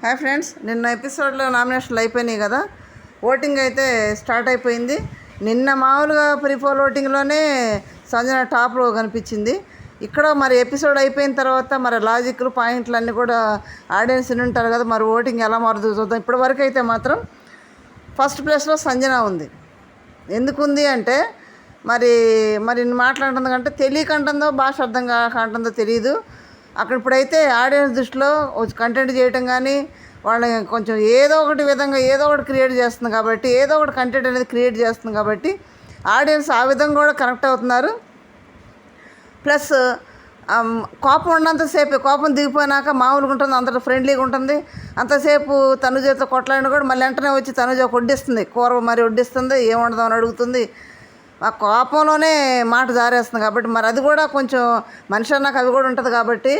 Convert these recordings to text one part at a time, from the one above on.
Hi friends, నిన్న ఎపిసోడ్లో నామినేషన్లు అయిపోయినాయి కదా. ఓటింగ్ అయితే స్టార్ట్ అయిపోయింది. నిన్న మామూలుగా ప్రీపోల్ ఓటింగ్లోనే సంజన టాప్లో కనిపించింది. ఇక్కడ మరి ఎపిసోడ్ అయిపోయిన తర్వాత మరి లాజిక్లు పాయింట్లు అన్నీ కూడా ఆడియన్స్ ఉంటారు కదా, మరి ఓటింగ్ ఎలా మారుతుందో చూద్దాం. ఇప్పటివరకు అయితే మాత్రం ఫస్ట్ ప్లేస్లో సంజన ఉంది. ఎందుకుంది అంటే మరి మరి మాట్లాడుతుంది కంటే తెలియకంటుందో భాష అర్థం కాకంటుందో తెలియదు. అక్కడ ఇప్పుడైతే ఆడియన్స్ దృష్టిలో కంటెంట్ చేయటం కానీ వాళ్ళని కొంచెం ఏదో ఒకటి విధంగా ఏదో ఒకటి క్రియేట్ చేస్తుంది కాబట్టి, ఏదో ఒకటి కంటెంట్ అనేది క్రియేట్ చేస్తుంది కాబట్టి ఆడియన్స్ ఆ విధంగా కూడా కనెక్ట్ అవుతున్నారు. ప్లస్ కోపం ఉన్నంతసేపు, కోపం దిగిపోయినాక మామూలుగా ఉంటుంది, అంత ఫ్రెండ్లీగా ఉంటుంది. అంతసేపు తనుజతో కొట్లాడిన కూడా మళ్ళీ వెంటనే వచ్చి తనుజ వడ్డిస్తుంది, కూర మరి వడ్డిస్తుంది, ఏముండదామని అడుగుతుంది. ఆ కోపంలోనే మాట జారేస్తుంది కాబట్టి మరి అది కూడా కొంచెం మనిషి అన్నాక అవి కూడా ఉంటుంది కాబట్టి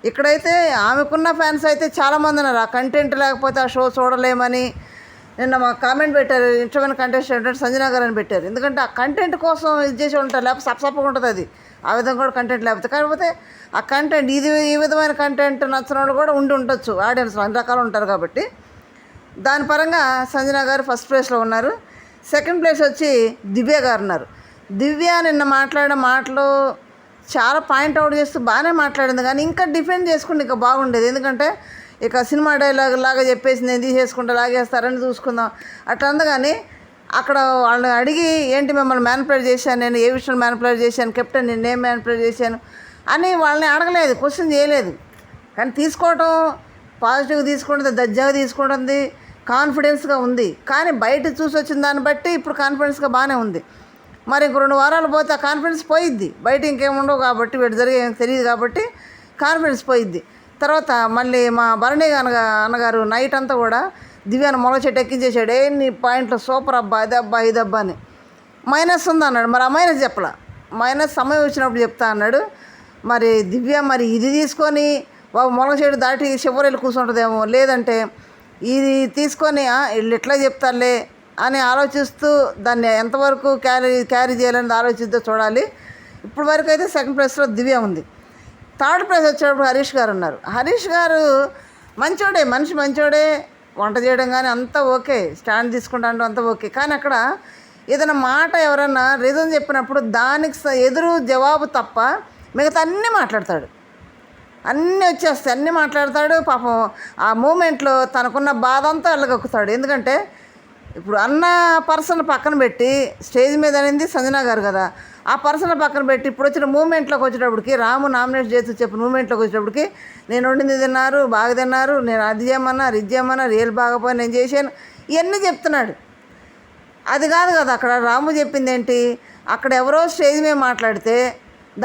ఇక్కడైతే ఆమెకున్న ఫ్యాన్స్ అయితే చాలామంది ఉన్నారు. ఆ కంటెంట్ లేకపోతే ఆ షో చూడలేమని నిన్న మా కామెంట్ పెట్టారు. ఇష్టమైన కంటెస్టెంట్ సంజన గారు అని పెట్టారు. ఎందుకంటే ఆ కంటెంట్ కోసం ఇది చేసి ఉంటారు, లేకపోతే సప్పగా ఉంటుంది అది. ఆ విధంగా కూడా కంటెంట్ లేకపోతే, కాకపోతే ఆ కంటెంట్ ఈ విధమైన కంటెంట్ నచ్చిన వాళ్ళు కూడా ఉండొచ్చు. ఆడియన్స్లో అన్ని రకాలు ఉంటారు కాబట్టి దాని పరంగా సంజన గారు ఫస్ట్ ప్లేస్లో ఉన్నారు. సెకండ్ ప్లేస్ వచ్చి దివ్య గారు ఉన్నారు. దివ్య నిన్న మాట్లాడిన మాటలు చాలా పాయింట్అవుట్ చేస్తూ బాగానే మాట్లాడింది, కానీ ఇంకా డిఫెండ్ చేసుకుంటే ఇంకా బాగుండేది. ఎందుకంటే ఇక సినిమా డైలాగ్ లాగా చెప్పేసి నేను తీసేసుకుంటా, లాగేస్తారని చూసుకుందాం అట్లా అంది. కానీ అక్కడ వాళ్ళని అడిగి ఏంటి మిమ్మల్ని మ్యానిపులేట్ చేశాను, నేను ఏ విషయంలో మ్యానిపులేట్ చేశాను, కెప్టెన్ నేనేం మ్యానిపులేట్ చేశాను అని వాళ్ళని అడగలేదు, క్వశ్చన్ చేయలేదు. కానీ తీసుకోవటం పాజిటివ్గా తీసుకుంటుంది, దజ్జాగా తీసుకుంటుంది, కాన్ఫిడెన్స్గా ఉంది. కానీ బయట చూసి వచ్చిన దాన్ని బట్టి ఇప్పుడు కాన్ఫిడెన్స్గా బాగానే ఉంది. మరి ఇంక 2 వారాలు పోతే ఆ కాన్ఫిడెన్స్ పోయిద్ది. బయట ఇంకేముండవు కాబట్టి వీటి జరిగే తెలియదు కాబట్టి కాన్ఫిడెన్స్ పోయిద్ది. తర్వాత మళ్ళీ మా భరణి అన్నగారు నైట్ అంతా కూడా దివ్యాన్ని మొల చెట్టు ఎక్కించేసాడు. నీ పాయింట్లు సూపర్ అబ్బా, ఇది అబ్బా ఇది అబ్బా అని. మైనస్ ఉంది అన్నాడు. మరి ఆ మైనస్ చెప్పలా, మైనస్ సమయం వచ్చినప్పుడు చెప్తా అన్నాడు. మరి దివ్య మరి ఇది తీసుకొని బాబు మొల చెట్టు దాటి చివరి కూర్చుంటుందేమో, లేదంటే ఇది తీసుకొని వీళ్ళు ఎట్లా చెప్తారులే అని ఆలోచిస్తూ దాన్ని ఎంతవరకు క్యారీ చేయాలని ఆలోచిస్తూ చూడాలి. ఇప్పుడు వరకు అయితే సెకండ్ ప్లేస్లో దివ్య ఉంది. థర్డ్ ప్లేస్ వచ్చేటప్పుడు హరీష్ గారు ఉన్నారు. హరీష్ గారు మంచోడే, మనిషి మంచోడే, వంట చేయడం కానీ అంతా ఓకే, స్టాండ్ తీసుకుంటా అంతా ఓకే. కానీ అక్కడ ఏదైనా మాట ఎవరన్నా రీజన్ చెప్పినప్పుడు దానికి ఎదురు జవాబు తప్ప మిగతా అన్నీ మాట్లాడతాడు, అన్నీ వచ్చేస్తాయి, అన్నీ మాట్లాడతాడు. పాపం ఆ మూమెంట్లో తనకున్న బాధ అంతా వెళ్ళగక్కుతాడు. ఎందుకంటే ఇప్పుడు అన్న పర్సన్ పక్కన పెట్టి స్టేజ్ మీద అనేది సంజన గారు కదా, ఆ పర్సన్ పక్కన పెట్టి ఇప్పుడు వచ్చిన మూమెంట్లోకి వచ్చేటప్పటికి, రాము నామినేట్ చేసి చెప్పిన మూమెంట్లోకి వచ్చేటప్పటికి నేను వండింది తిన్నారు, బాగా తిన్నారు, నేను అది చేయమన్నారు, ఇది చేయమన్నారు, రియల్ బాగపోయి నేను చేశాను, ఇవన్నీ చెప్తున్నాడు. అది కాదు కదా అక్కడ రాము చెప్పింది ఏంటి, అక్కడ ఎవరో స్టేజ్ మీద మాట్లాడితే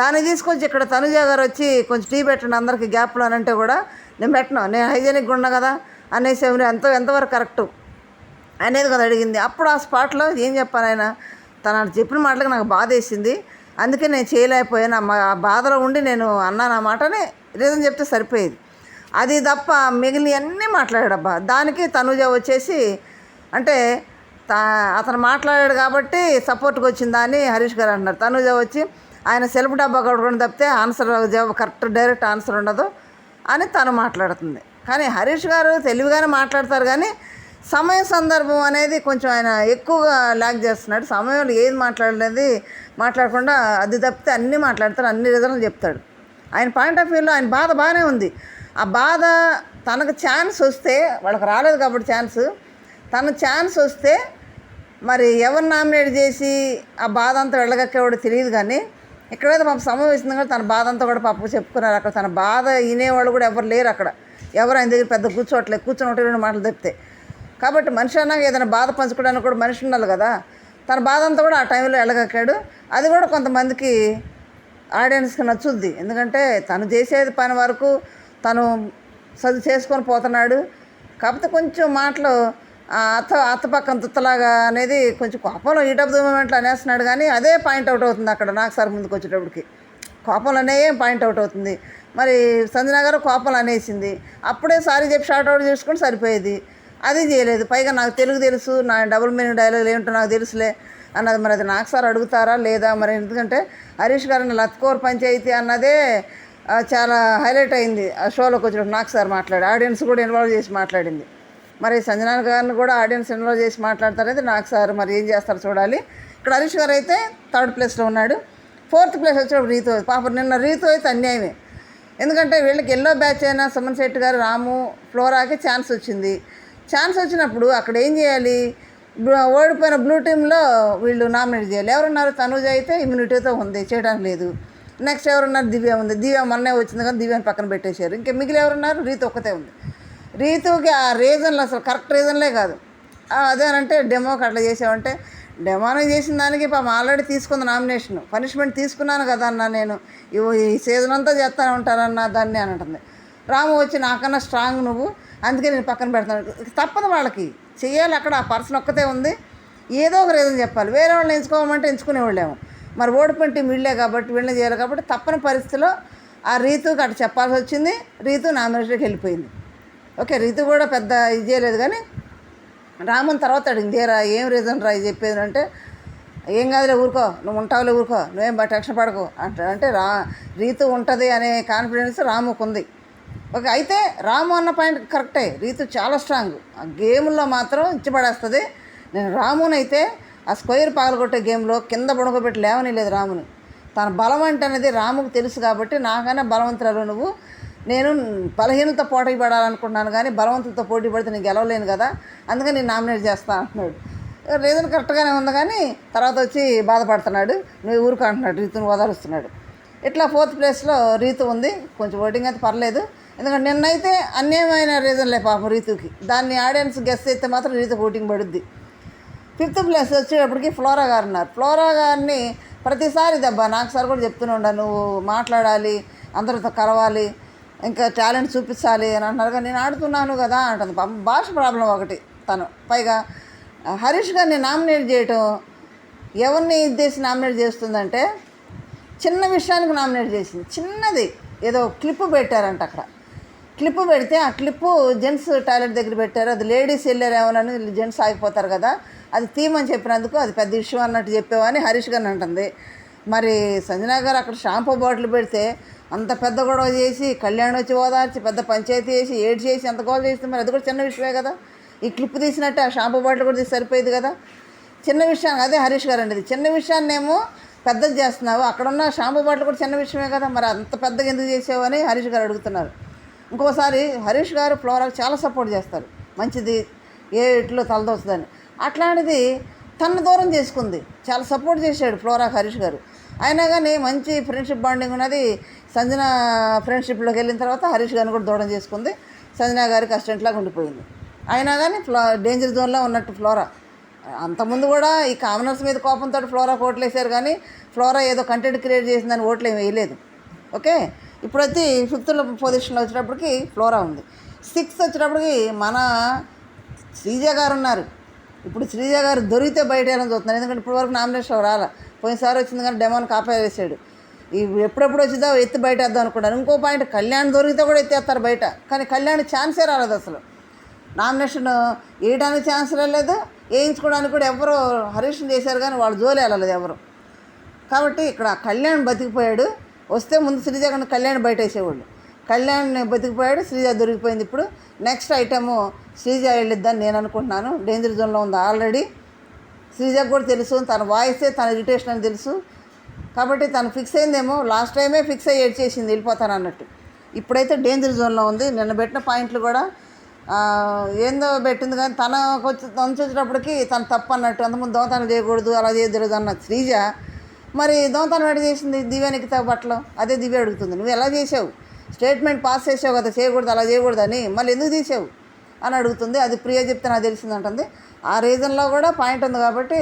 దాన్ని తీసుకొచ్చి ఇక్కడ తనుజ గారు వచ్చి కొంచెం టీ పెట్టండి అందరికీ గ్యాప్లో అని అంటే కూడా నేను పెట్టను, నేను హైజీనిక్గా ఉన్నా కదా అనేసి ఎంతవరకు కరెక్టు అనేది కదా అడిగింది. అప్పుడు ఆ స్పాట్లో ఏం చెప్పాను, ఆయన తను చెప్పిన మాటలకు నాకు బాధ వేసింది, అందుకే నేను చేయలేకపోయాను, ఆ బాధలో ఉండి నేను అన్నాను ఆ మాటని రీజన్ చెప్తే సరిపోయేది. అది తప్ప మిగిలిన అన్నీ మాట్లాడాడబ్బా. దానికి తనుజ వచ్చేసి అంటే అతను మాట్లాడాడు కాబట్టి సపోర్ట్కి వచ్చిందా అని హరీష్ గారు అంటున్నారు. తనుజ వచ్చి ఆయన సెల్ఫ్ డబ్బా కొట్టుకొని తప్పితే ఆన్సర్ జవాబు కరెక్ట్ డైరెక్ట్ ఆన్సర్ ఉండదు అని తను మాట్లాడుతుంది. కానీ హరీష్ గారు తెలివిగానే మాట్లాడతారు, కానీ సమయం సందర్భం అనేది కొంచెం ఆయన ఎక్కువగా ల్యాక్ చేస్తున్నాడు. సమయంలో ఏది మాట్లాడకుండా అది తప్పితే అన్నీ మాట్లాడతాడు, అన్ని రీజన్లు చెప్తాడు. ఆయన పాయింట్ ఆఫ్ వ్యూలో ఆయన బాధ బాగానే ఉంది. ఆ బాధ తనకు ఛాన్స్ వస్తే, వాళ్ళకి రాలేదు కాబట్టి ఛాన్స్ వస్తే మరి ఎవరు నామినేట్ చేసి ఆ బాధ అంతా వెళ్ళగక్కేవాడు తెలియదు. కానీ ఇక్కడైతే పాప సమయం వచ్చింది కూడా తన బాధ అంతా కూడా పాప చెప్పుకున్నారు. అక్కడ తన బాధ వినేవాళ్ళు కూడా ఎవరు లేరు అక్కడ, ఎవరు ఆయన దగ్గర పెద్ద కూర్చోని ఒకటి 2 మాటలు తప్పితే. కాబట్టి మనిషి అన్నాక ఏదైనా బాధ పంచుకోవడానికి కూడా మనిషి ఉండాలి కదా. తన బాధ అంతా కూడా ఆ టైంలో వెళ్ళగక్కాడు. అది కూడా కొంతమందికి ఆడియన్స్కి నచ్చుద్ది. ఎందుకంటే తను చేసేది పని వరకు తను చేసుకొని పోతున్నాడు. కాకపోతే కొంచెం మాటలు అత్త పక్కన తుత్తలాగా అనేది కొంచెం కోపంలో హీట్ ఆఫ్ ది మూమెంట్లో అనేస్తున్నాడు. కానీ అదే పాయింట్అవుట్ అవుతుంది అక్కడ నాకు సార్ ముందుకు వచ్చేటప్పటికి. కోపంలో పాయింట్అవుట్ అవుతుంది. మరి సంజన గారు కోపంలో అనేసింది, అప్పుడే సారీ చెప్పి షార్ట్అవుట్ చేసుకొని సరిపోయేది. అది చేయలేదు. పైగా నాకు తెలుగు తెలుసు, నా డబుల్ మీనింగ్ డైలాగ్ ఏమిటో నాకు తెలుసులే అన్నది. మరి అది నాకు సార్ అడుగుతారా లేదా మరి? ఎందుకంటే హరీష్ గారిని లత్కోర్ పంచాయతీ అన్నదే చాలా హైలైట్ అయింది ఆ షోలోకి వచ్చినప్పుడు. నాకు సార్ మాట్లాడి ఆడియన్స్ కూడా ఇన్వాల్వ్ చేసి మాట్లాడింది. మరి సంజన గారిని కూడా ఆడియన్స్ ఇన్వాల్వ్ చేసి మాట్లాడతారైతే నాకు సార్ మరి ఏం చేస్తారో చూడాలి. ఇక్కడ హరీష్ గారు అయితే 3rd ప్లేస్లో ఉన్నాడు. 4th ప్లేస్ వచ్చినప్పుడు రీతు. పాపం నిన్న రీతు అయితే అన్యాయమే. ఎందుకంటే వీళ్ళకి ఎల్లో బ్యాచ్ అయినా సుమన్ శెట్టి గారు, రాము, ఫ్లోరాకి ఛాన్స్ వచ్చింది. ఛాన్స్ వచ్చినప్పుడు అక్కడ ఏం చేయాలి? ఓడిపోయిన బ్లూ టీంలో వీళ్ళు నామినేట్ చేయాలి. ఎవరున్నారు? తనుజ అయితే ఇమ్యూనిటీతో ఉంది, చేయడానికి లేదు. నెక్స్ట్ ఎవరున్నారు? దివ్య ఉంది. దివ్య మొన్నే వచ్చింది కానీ దివ్యని పక్కన పెట్టేశారు. ఇంకా మిగిలి ఎవరున్నారు? రీతు ఒక్కతే ఉంది. రీతుకి ఆ రీజన్లు అసలు కరెక్ట్ రీజన్లే కాదు. అదేనంటే డెమోకి అట్లా చేసావంటే డెమోని చేసిన దానికి పాపం ఆల్రెడీ తీసుకుంది నామినేషన్, పనిష్మెంట్ తీసుకున్నాను కదా అన్న నేను, ఈ సీజన్ అంతా చేస్తానే ఉంటానన్న దాన్ని అని అంటుంది. రాము వచ్చి నాకన్నా స్ట్రాంగ్ నువ్వు, అందుకే నేను పక్కన పెడతాను. తప్పదు, వాళ్ళకి చెయ్యాలి. అక్కడ ఆ పర్సన్ ఒక్కతే ఉంది, ఏదో ఒక రీజన్ చెప్పాలి. వేరే వాళ్ళని ఎంచుకోమంటే ఎంచుకునేవాళ్ళేమో. మరి ఓడిపోయిన టీం వీళ్ళే కాబట్టి వీళ్ళని చేయాలి కాబట్టి తప్పని పరిస్థితిలో ఆ రీతుకి అటు చెప్పాల్సి వచ్చింది. రీతు నామినేషన్కి వెళ్ళిపోయింది. ఓకే, రీతు కూడా పెద్ద ఇది చేయలేదు కానీ రాముని తర్వాత అడిగింది, ఏరా ఏం రీజన్ రా ఇది చెప్పేది అంటే, ఏం కాదులే ఊరుకో, నువ్వు ఉంటావులే ఊరుకో, నువ్వేం టెన్షన్ పడకు అంటే రీతు ఉంటుంది అనే కాన్ఫిడెన్స్ రాముకు ఉంది. ఓకే, అయితే రాము అన్న పాయింట్ కరెక్టే, రీతు చాలా స్ట్రాంగ్. ఆ గేమ్లో మాత్రం ఇచ్చిపడేస్తుంది. నేను రామునైతే ఆ స్క్వేర్ పగలగొట్టే గేమ్లో కింద పడుకోబెట్టి లేవని లేదు రాముని. తన బలం అంటే అనేది రాముకు తెలుసు కాబట్టి, నాకైనా బలవంతురాలు నువ్వు, నేను బలహీనతో పోటీ పడాలనుకుంటున్నాను కానీ బలవంతులతో పోటీ పడితే నేను గెలవలేను కదా, అందుకని నేను నామినేట్ చేస్తా అంటున్నాడు. రీజన్ కరెక్ట్గానే ఉంది కానీ తర్వాత వచ్చి బాధపడుతున్నాడు, నువ్వు ఊరుకు అంటున్నాడు, రీతుని ఓదారుస్తున్నాడు. ఇట్లా 4th ప్లేస్లో రీతు ఉంది. కొంచెం ఓటింగ్ అయితే పర్లేదు, ఎందుకంటే నిన్నైతే అన్యాయమైన రీజన్లే పాపం రీతుకి. దాన్ని ఆడియన్స్ గెస్ అయితే మాత్రం రీతుకి ఓటింగ్ పడుద్ది. 5th ప్లేస్ వచ్చేటప్పటికి ఫ్లోరా గారు ఉన్నారు. ఫ్లోరా గారిని ప్రతిసారి దెబ్బ నాకు సార్ కూడా చెప్తూనే ఉండా, నువ్వు మాట్లాడాలి, అందరితో కలవాలి, ఇంకా టాలెంట్ చూపించాలి అని అంటున్నారు. కానీ నేను ఆడుతున్నాను కదా అంటుంది. భాష ప్రాబ్లం ఒకటి తను. పైగా హరీష్ గారిని నామినేట్ చేయటం ఎవరిని ఉద్దేశించి నామినేట్ చేస్తుందంటే చిన్న విషయానికి నామినేట్ చేసింది. చిన్నది ఏదో క్లిప్ పెట్టారంట. అక్కడ క్లిప్ పెడితే ఆ క్లిప్పు జెంట్స్ టాయిలెట్ దగ్గర పెట్టారు, అది లేడీస్ వెళ్ళారేమోనని జెంట్స్ ఆగిపోతారు కదా, అది తీయమని చెప్పినందుకు అది పెద్ద ఇష్యూ అన్నట్టు చెప్పేవని హరీష్ గారిని అంటుంది. మరి సంజన గారు అక్కడ షాంపూ బాటిల్ పెడితే అంత పెద్ద గొడవ చేసి కళ్యాణ్ వచ్చి ఓదార్చి పెద్ద పంచాయతీ చేసి ఏడ్ చేసి అంత గొడవ చేస్తే మరి అది కూడా చిన్న విషయమే కదా. ఈ క్లిప్ తీసినట్టు ఆ షాంపూ బాటిల్ కూడా తీసి సరిపోయేది కదా. చిన్న విషయాన్ని అదే హరీష్ గారు అండి, చిన్న విషయాన్నేమో పెద్దది చేస్తున్నావు, అక్కడున్న షాంపూ బాటిల్ కూడా చిన్న విషయమే కదా, మరి అంత పెద్దగా ఎందుకు చేసావు అని హరీష్ గారు అడుగుతున్నారు. ఇంకోసారి హరీష్ గారు ఫ్లోరాకి చాలా సపోర్ట్ చేస్తారు, మంచిది ఏ ఇట్లో తలదోస్తుందని. అట్లాంటిది తన దూరం చేసుకుంది, చాలా సపోర్ట్ చేశాడు ఫ్లోరాకి హరీష్ గారు. అయినా కానీ మంచి ఫ్రెండ్షిప్ బాండింగ్ ఉన్నది. సంజన ఫ్రెండ్షిప్లోకి వెళ్ళిన తర్వాత హరీష్ గారిని కూడా దూరం చేసుకుంది. సంజన గారికి అసిస్టెంట్లాగా ఉండిపోయింది. అయినా కానీ డేంజర్ జోన్లో ఉన్నట్టు ఫ్లోరా. అంతకుముందు కూడా ఈ కామనర్స్ మీద కోపంతో ఫ్లోరాకి ఓట్లు వేశారు కానీ ఫ్లోరా ఏదో కంటెంట్ క్రియేట్ చేసిందని ఓట్లు ఏమి వేయలేదు. ఓకే, ఇప్పుడైతే 5th పొజిషన్లో వచ్చేటప్పటికి ఫ్లోరా ఉంది. 6th వచ్చేటప్పటికి మన శ్రీజ గారు ఉన్నారు. ఇప్పుడు శ్రీజ గారు దొరికితే బయట వేయాలని చూస్తున్నారు, ఎందుకంటే ఇప్పటివరకు నామినేషన్ రాలా. పోయినసారి వచ్చింది కానీ డెమోని కాపాడేసాడు. ఎప్పుడెప్పుడు వచ్చిందో ఎత్తి బయట వేద్దాం అనుకున్నాను. ఇంకో పాయింట్, కళ్యాణ్ దొరికితే కూడా ఎత్తేస్తారు బయట, కానీ కళ్యాణ్ ఛాన్సే రాలేదు. అసలు నామినేషన్ వేయడానికి ఛాన్స్ రాలేదు, వేయించుకోవడానికి కూడా ఎవరు హరీష్ని చేశారు కానీ వాళ్ళు జోలి వెళ్ళలేదు ఎవరు. కాబట్టి ఇక్కడ కళ్యాణ్ బతికిపోయాడు. వస్తే ముందు శ్రీజ కన్నా కళ్యాణ్ బయట వేసేవాళ్ళు. కళ్యాణ్ బతికిపోయాడు, శ్రీజ దొరికిపోయింది. ఇప్పుడు నెక్స్ట్ ఐటము శ్రీజ వెళ్ళిద్దని నేను అనుకుంటున్నాను. డేంజర్ జోన్లో ఉంది ఆల్రెడీ. శ్రీజకు కూడా తెలుసు, తన వాయిసే తన ఇరిటేషన్ అని తెలుసు. కాబట్టి తను ఫిక్స్ అయిందేమో, లాస్ట్ టైమే ఫిక్స్ అయ్యి ఏడ్చేసింది వెళ్ళిపోతాను అన్నట్టు. ఇప్పుడైతే డేంజర్ జోన్లో ఉంది. నిన్న పెట్టిన పాయింట్లు కూడా ఏందో పెట్టింది కానీ తనకు వచ్చేటప్పటికి తను తప్పు అన్నట్టు. అంతకుముందు దొంగతనం చేయకూడదు, అలా చేయకూడదు అన్న శ్రీజ మరి దొంగతనం ఎడ చేసింది? దివ్యానికి బట్టలు అదే దివ్య అడుగుతుంది, నువ్వు ఎలా చేసావు? స్టేట్మెంట్ పాస్ చేసావు కదా, చేయకూడదు అలా చేయకూడదు అని, మళ్ళీ ఎందుకు తీసావు అని అడుగుతుంది. అది ప్రియ చెప్తే నాకు తెలిసిందంటుంది. ఆ రీజన్లో కూడా పాయింట్ ఉంది కాబట్టి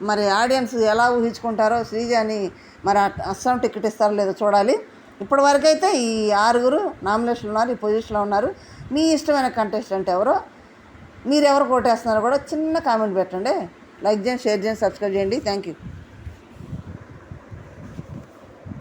మరి ఆడియన్స్ ఎలా ఊహించుకుంటారో శ్రీజని మరి అస్సాం టికెట్ ఇస్తారో లేదో చూడాలి. ఇప్పటి వరకైతే ఈ 6 నామినేషన్లు ఉన్నారు, ఈ పొజిషన్లో ఉన్నారు. మీ ఇష్టమైన కంటెస్టెంట్ ఎవరో, మీరు ఎవరు కోటేస్తున్నారో కూడా చిన్న కామెంట్ పెట్టండి. లైక్ చేయండి, షేర్ చేయండి, సబ్స్క్రైబ్ చేయండి. Thank you.